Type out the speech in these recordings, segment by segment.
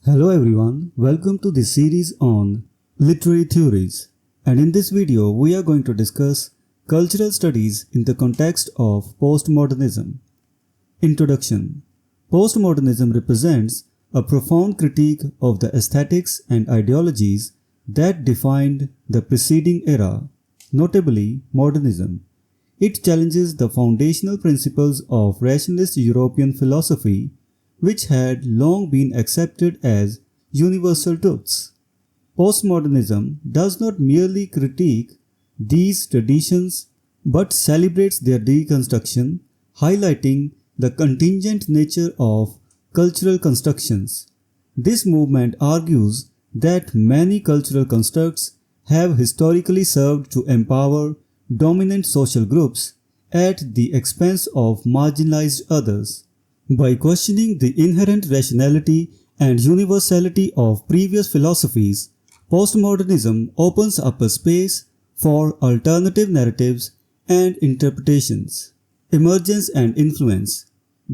Hello everyone, welcome to this series on literary theories, and in this video we are going to discuss cultural studies in the context of postmodernism. Introduction. Postmodernism represents a profound critique of the aesthetics and ideologies that defined the preceding era, notably modernism. It challenges the foundational principles of rationalist European philosophy, which had long been accepted as universal truths. Postmodernism does not merely critique these traditions but celebrates their deconstruction, highlighting the contingent nature of cultural constructions. This movement argues that many cultural constructs have historically served to empower dominant social groups at the expense of marginalized others. By questioning the inherent rationality and universality of previous philosophies, postmodernism opens up a space for alternative narratives and interpretations. Emergence and influence.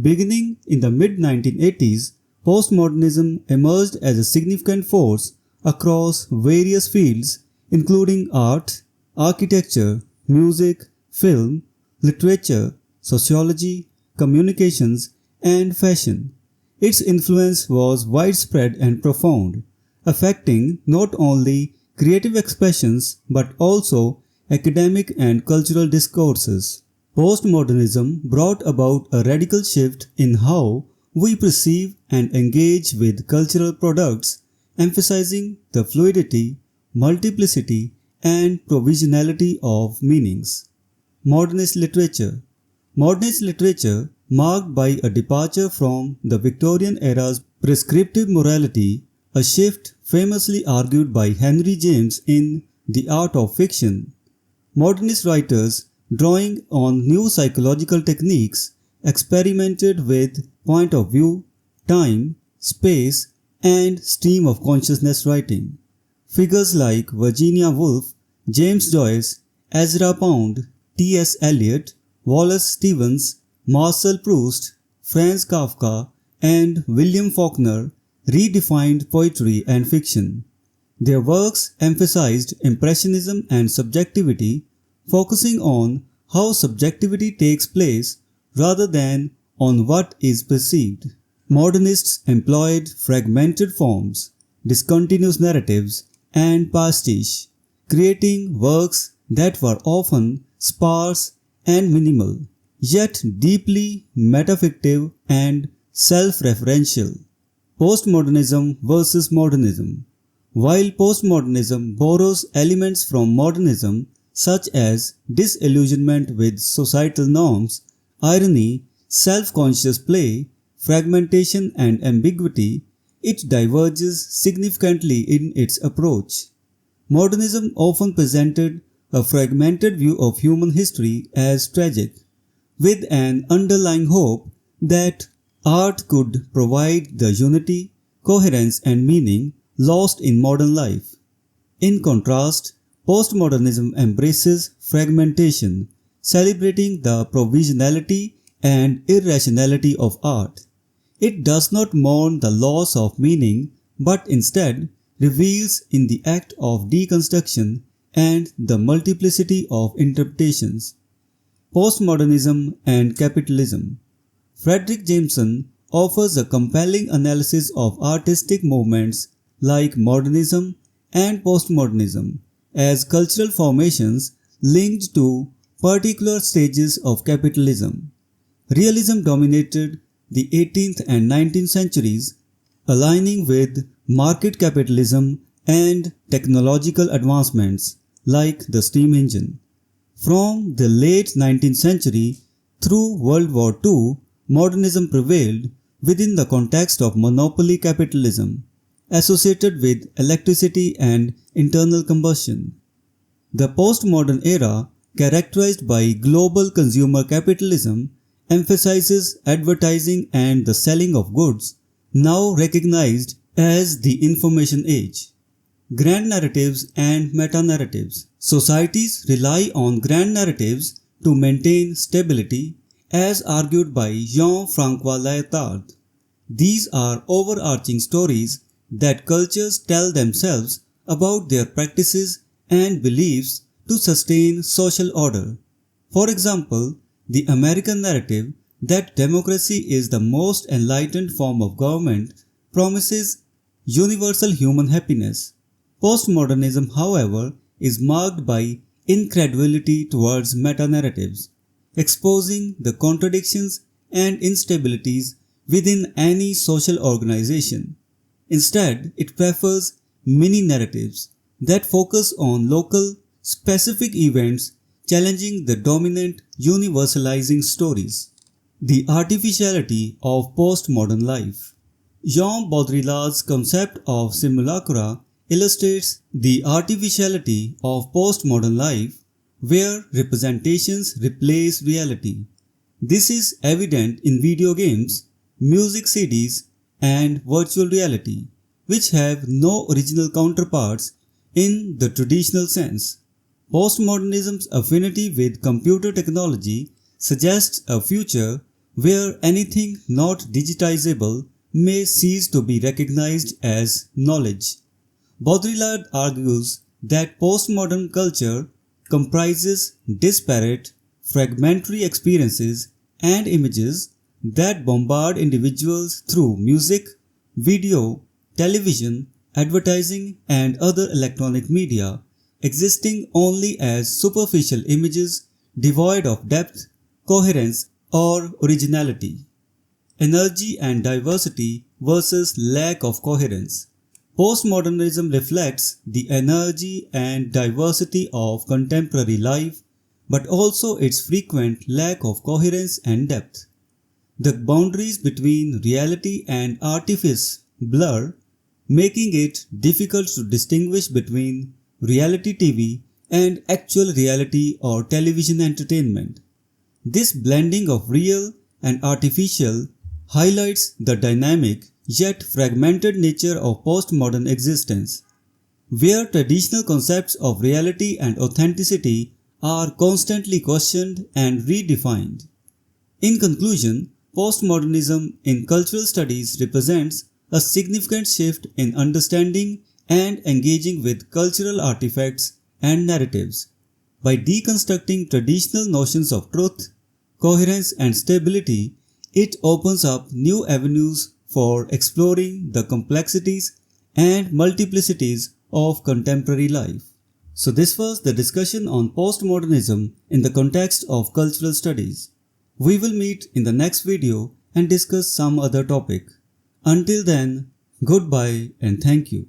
Beginning in the mid-1980s, postmodernism emerged as a significant force across various fields including art, architecture, music, film, literature, sociology, communications, and fashion. Its influence was widespread and profound, affecting not only creative expressions but also academic and cultural discourses. Postmodernism brought about a radical shift in how we perceive and engage with cultural products, emphasizing the fluidity, multiplicity, and provisionality of meanings. Modernist literature. Modernist literature, marked by a departure from the Victorian era's prescriptive morality, a shift famously argued by Henry James in The Art of Fiction. Modernist writers, drawing on new psychological techniques, experimented with point of view, time, space, and stream of consciousness writing. Figures like Virginia Woolf, James Joyce, Ezra Pound, T.S. Eliot, Wallace Stevens, Marcel Proust, Franz Kafka, and William Faulkner redefined poetry and fiction. Their works emphasized impressionism and subjectivity, focusing on how subjectivity takes place rather than on what is perceived. Modernists employed fragmented forms, discontinuous narratives, and pastiche, creating works that were often sparse and minimal, yet deeply metafictive and self-referential. Postmodernism versus modernism. While postmodernism borrows elements from modernism such as disillusionment with societal norms, irony, self-conscious play, fragmentation and ambiguity, it diverges significantly in its approach. Modernism often presented a fragmented view of human history as tragic, with an underlying hope that art could provide the unity, coherence, and meaning lost in modern life. In contrast, postmodernism embraces fragmentation, celebrating the provisionality and irrationality of art. It does not mourn the loss of meaning, but instead reveals in the act of deconstruction and the multiplicity of interpretations. Postmodernism and capitalism. Fredric Jameson offers a compelling analysis of artistic movements like modernism and postmodernism as cultural formations linked to particular stages of capitalism. Realism dominated the 18th and 19th centuries, aligning with market capitalism and technological advancements like the steam engine. From the late 19th century through World War II, modernism prevailed within the context of monopoly capitalism, associated with electricity and internal combustion. The postmodern era, characterized by global consumer capitalism, emphasizes advertising and the selling of goods, now recognized as the information age. Grand narratives and meta-narratives. Societies rely on grand narratives to maintain stability, as argued by Jean-François Lyotard. These are overarching stories that cultures tell themselves about their practices and beliefs to sustain social order. For example, the American narrative that democracy is the most enlightened form of government promises universal human happiness. Postmodernism, however, is marked by incredulity towards meta-narratives, exposing the contradictions and instabilities within any social organization. Instead, it prefers mini-narratives that focus on local, specific events challenging the dominant universalizing stories. The artificiality of postmodern life. Jean Baudrillard's concept of simulacra illustrates the artificiality of postmodern life, where representations replace reality. This is evident in video games, music CDs, and virtual reality, which have no original counterparts in the traditional sense. Postmodernism's affinity with computer technology suggests a future where anything not digitizable may cease to be recognized as knowledge. Baudrillard argues that postmodern culture comprises disparate, fragmentary experiences and images that bombard individuals through music, video, television, advertising, and other electronic media, existing only as superficial images devoid of depth, coherence, or originality. Energy and diversity versus lack of coherence. Postmodernism reflects the energy and diversity of contemporary life, but also its frequent lack of coherence and depth. The boundaries between reality and artifice blur, making it difficult to distinguish between reality TV and actual reality or television entertainment. This blending of real and artificial highlights the dynamic yet fragmented nature of postmodern existence, where traditional concepts of reality and authenticity are constantly questioned and redefined. In conclusion, postmodernism in cultural studies represents a significant shift in understanding and engaging with cultural artifacts and narratives. By deconstructing traditional notions of truth, coherence, and stability, it opens up new avenues for exploring the complexities and multiplicities of contemporary life. So this was the discussion on postmodernism in the context of cultural studies. We will meet in the next video and discuss some other topic. Until then, goodbye and thank you.